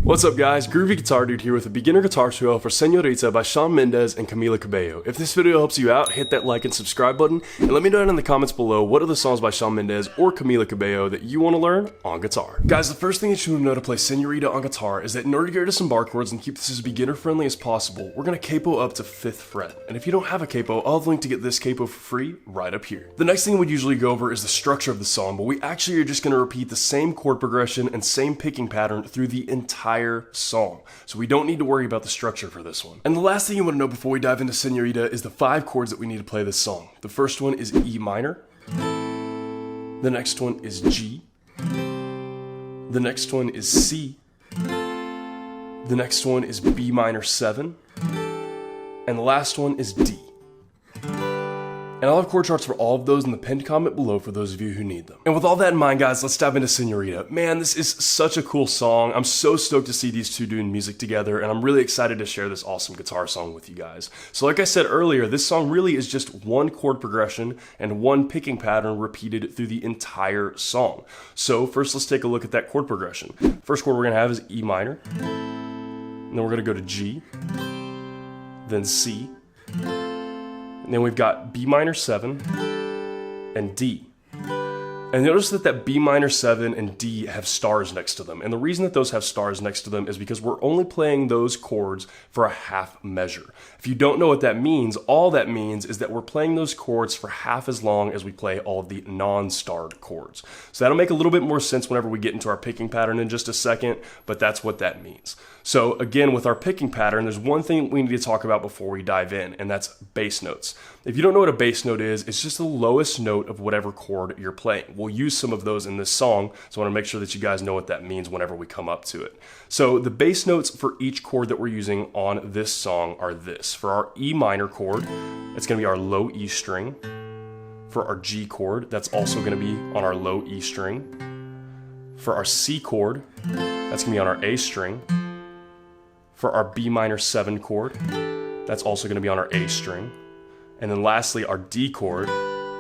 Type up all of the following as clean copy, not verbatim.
What's up guys, Groovy Guitar Dude here with a beginner guitar tutorial for Señorita by Shawn Mendes and Camila Cabello. If this video helps you out, hit that like and subscribe button, and let me know down in the comments below what are the songs by Shawn Mendes or Camila Cabello that you want to learn on guitar. Guys, the first thing that you need to know to play Señorita on guitar is that in order to get rid of some bar chords and keep this as beginner friendly as possible, we're going to capo up to 5th fret. And if you don't have a capo, I'll have a link to get this capo for free right up here. The next thing we usually go over is the structure of the song, but we actually are just going to repeat the same chord progression and same picking pattern through the entire song. So we don't need to worry about the structure for this one. And the last thing you want to know before we dive into Señorita is the 5 chords that we need to play this song. The first one is E minor. The next one is G. The next one is C. The next one is B minor 7. And the last one is D. And I'll have chord charts for all of those in the pinned comment below for those of you who need them. And with all that in mind, guys, let's dive into Señorita. Man, this is such a cool song. I'm so stoked to see these two doing music together, and I'm really excited to share this awesome guitar song with you guys. So like I said earlier, this song really is just one chord progression and one picking pattern repeated through the entire song. So first, let's take a look at that chord progression. First chord we're gonna have is E minor, and then we're gonna go to G, then C, and then we've got B minor 7 and D. And notice that B minor 7 and D have stars next to them. And the reason that those have stars next to them is because we're only playing those chords for a half measure. If you don't know what that means, all that means is that we're playing those chords for half as long as we play all of the non-starred chords. So that'll make a little bit more sense whenever we get into our picking pattern in just a second, but that's what that means. So again, with our picking pattern, there's one thing we need to talk about before we dive in, and that's bass notes. If you don't know what a bass note is, it's just the lowest note of whatever chord you're playing. We'll use some of those in this song, so I want to make sure that you guys know what that means whenever we come up to it. So the bass notes for each chord that we're using on this song are this. For our E minor chord, it's going to be our low E string. For our G chord, that's also going to be on our low E string. For our C chord, that's going to be on our A string. For our B minor 7 chord, that's also going to be on our A string. And then lastly, our D chord,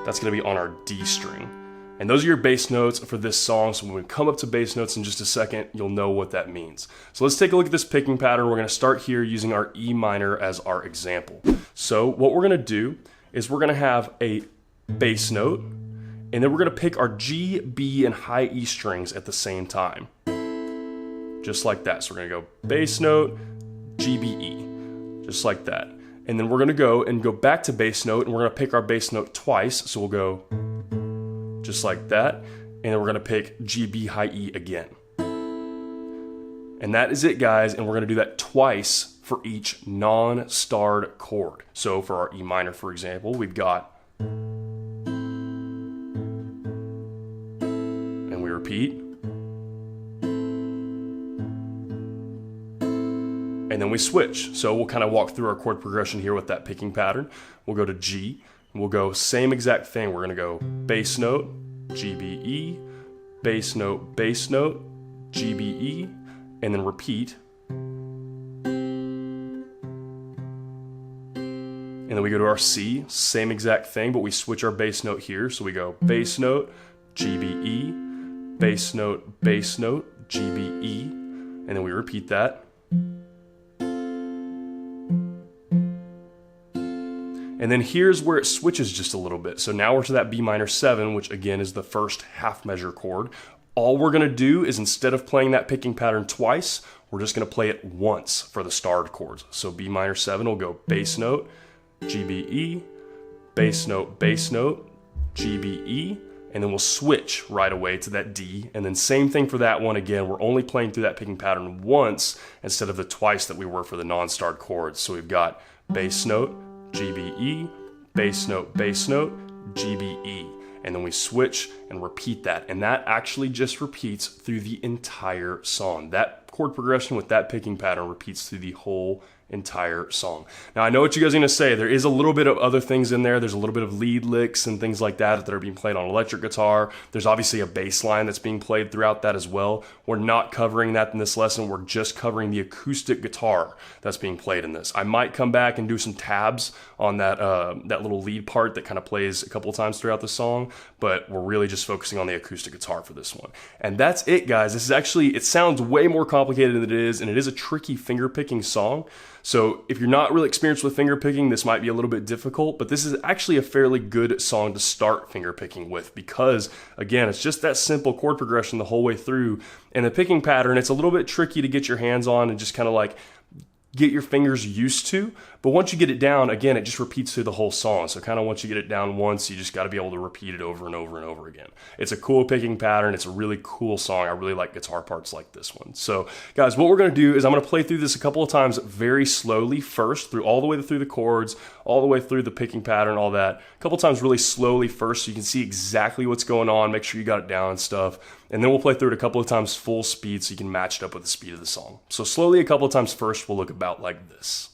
that's going to be on our D string. And those are your bass notes for this song, so when we come up to bass notes in just a second, you'll know what that means. So let's take a look at this picking pattern. We're going to start here using our E minor as our example. So what we're going to do is we're going to have a bass note, and then we're going to pick our G, B, and high E strings at the same time. Just like that. So we're going to go bass note, G, B, E. Just like that. And then we're going to go back to bass note, and we're going to pick our bass note twice. So we'll go just like that, and then we're going to pick G, B, high E again. And that is it, guys, and we're going to do that twice for each non-starred chord. So for our E minor, for example, we've got, and we repeat, and then we switch. So we'll kind of walk through our chord progression here with that picking pattern. We'll go to G, and we'll go same exact thing. We're going to go bass note, G, B, E, bass note, G, B, E, and then repeat. And then we go to our C, same exact thing, but we switch our bass note here. So we go bass note, G, B, E, bass note, G, B, E, and then we repeat that. And then here's where it switches just a little bit. So now we're to that B minor 7, which again is the first half measure chord. All we're going to do is instead of playing that picking pattern twice, we're just going to play it once for the starred chords. So B minor 7 will go bass note, G, B, E, bass note, G, B, E, and then we'll switch right away to that D. And then same thing for that one. Again, we're only playing through that picking pattern once instead of the twice that we were for the non-starred chords. So we've got bass note, G, B, E, bass note, G, B, E. And then we switch and repeat that. And that actually just repeats through the entire song. That chord progression with that picking pattern repeats through the whole entire song. Now I know what you guys are gonna say. There is a little bit of other things in there. There's a little bit of lead licks and things like that are being played on electric guitar. There's obviously a bass line that's being played throughout that as well. We're not covering that in this lesson. We're just covering the acoustic guitar that's being played in this. I might come back and do some tabs on that that little lead part that kind of plays a couple of times throughout the song, but we're really just focusing on the acoustic guitar for this one. And that's it, guys. This is actually, it sounds way more complicated than it is, and it is a tricky finger picking song. So if you're not really experienced with finger picking, this might be a little bit difficult, but this is actually a fairly good song to start finger picking with because, again, it's just that simple chord progression the whole way through. And the picking pattern, it's a little bit tricky to get your hands on and just kind of like get your fingers used to, but once you get it down, again, it just repeats through the whole song. So kind of once you get it down once, you just got to be able to repeat it over and over and over again. It's a cool picking pattern. It's a really cool song. I really like guitar parts like this one. So guys, what we're going to do is I'm going to play through this a couple of times very slowly first, through all the way through the chords, all the way through the picking pattern, all that. A couple times really slowly first so you can see exactly what's going on, make sure you got it down and stuff. And then we'll play through it a couple of times full speed so you can match it up with the speed of the song. So slowly a couple of times first will look about like this.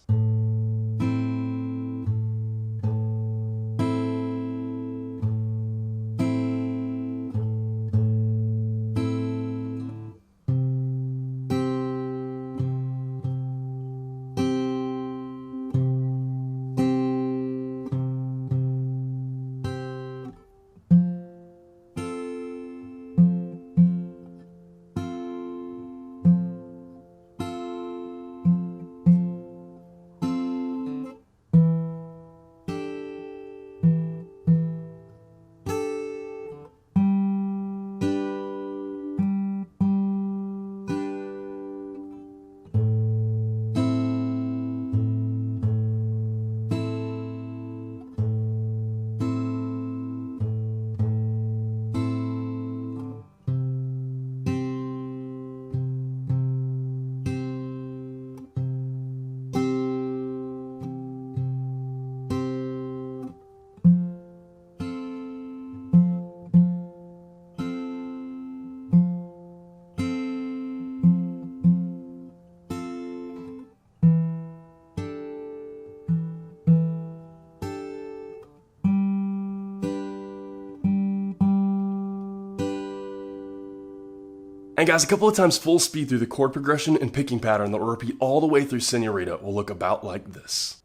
And guys, a couple of times full speed through the chord progression and picking pattern that will repeat all the way through Señorita will look about like this.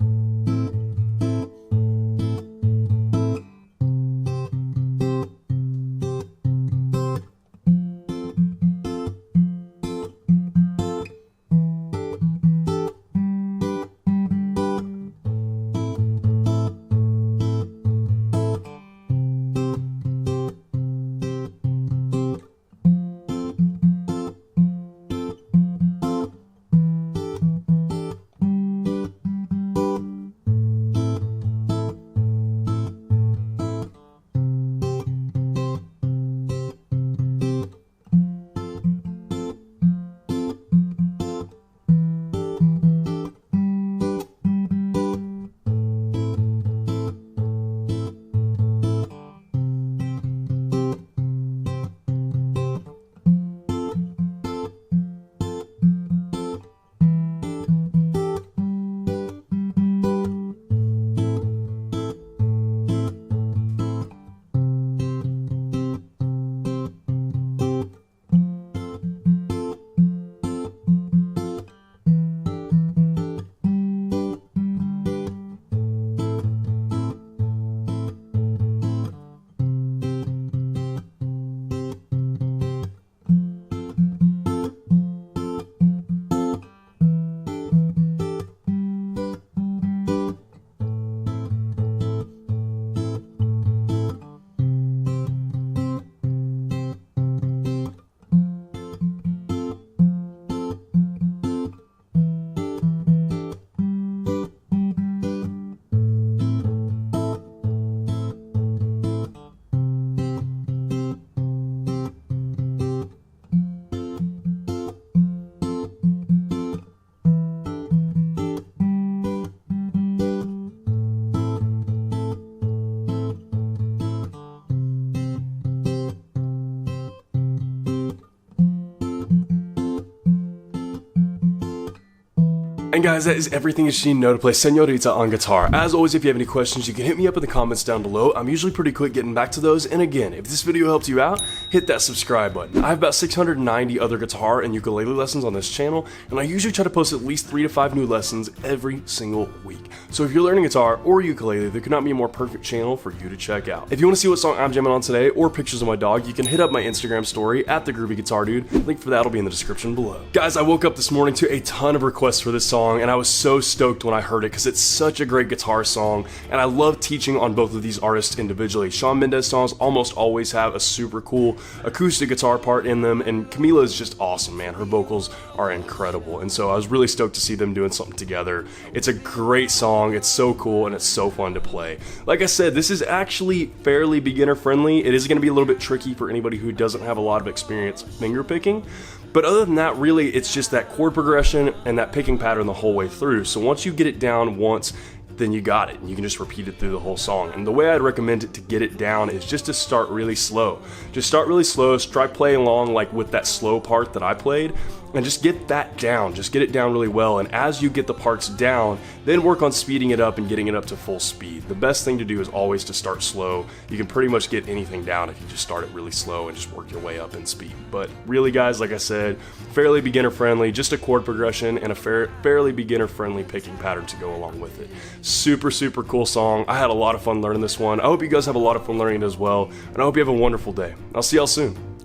And guys, that is everything that you need to know to play Señorita on guitar. As always, if you have any questions, you can hit me up in the comments down below. I'm usually pretty quick getting back to those. And again, if this video helped you out, hit that subscribe button. I have about 690 other guitar and ukulele lessons on this channel, and I usually try to post at least 3 to 5 new lessons every single week. So if you're learning guitar or ukulele, there could not be a more perfect channel for you to check out. If you want to see what song I'm jamming on today or pictures of my dog, you can hit up my Instagram story at @thegroovyguitardude. Link for that will be in the description below. Guys, I woke up this morning to a ton of requests for this song, and I was so stoked when I heard it because it's such a great guitar song, and I love teaching on both of these artists individually. Shawn Mendes songs almost always have a super cool acoustic guitar part in them, and Camila is just awesome, man. Her vocals are incredible, and so I was really stoked to see them doing something together. It's a great song, it's so cool, and it's so fun to play. Like I said, this is actually fairly beginner friendly. It is going to be a little bit tricky for anybody who doesn't have a lot of experience fingerpicking. But other than that, really, it's just that chord progression and that picking pattern the whole way through. So once you get it down once, then you got it, and you can just repeat it through the whole song. And the way I'd recommend it to get it down is just to start really slow. Just start really slow, try playing along like with that slow part that I played, and just get that down. Just get it down really well, and as you get the parts down, then work on speeding it up and getting it up to full speed. The best thing to do is always to start slow. You can pretty much get anything down if you just start it really slow and just work your way up in speed. But really, guys, like I said, fairly beginner friendly, just a chord progression and a fairly beginner friendly picking pattern to go along with it. Super, super cool song. I had a lot of fun learning this one. I hope you guys have a lot of fun learning it as well, and I hope you have a wonderful day. I'll see y'all soon.